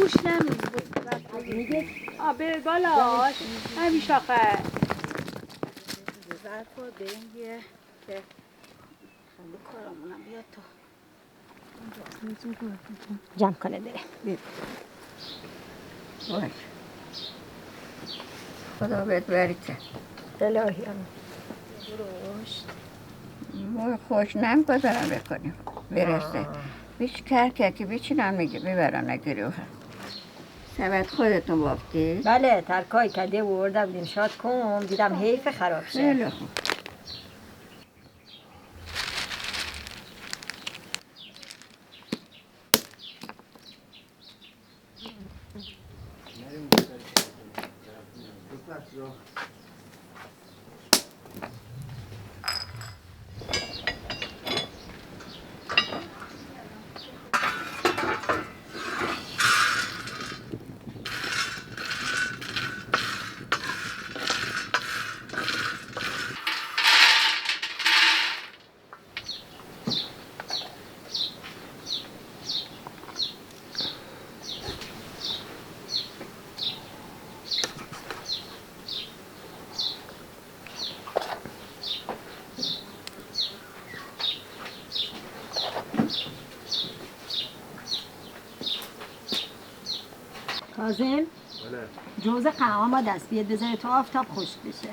گوش نمیده میگه بره بالا همین شاخه ظرف رو بریم که خیلی کارمونم بیاد تو جمع کنه داره باش خدا بهت برکت الهی هم ما خوش نمیگذارم بکنیم برسه بیچ که بیچینم میگه ببرم نگیره سبت خودتون بافتی؟ بله ترکای کده ورده بودیم شاد کن دیدم حیف خراب شه خیلی خوب کاظم جوز قهوه ما دست بیاد بذاره تو آفتاب خشک بشه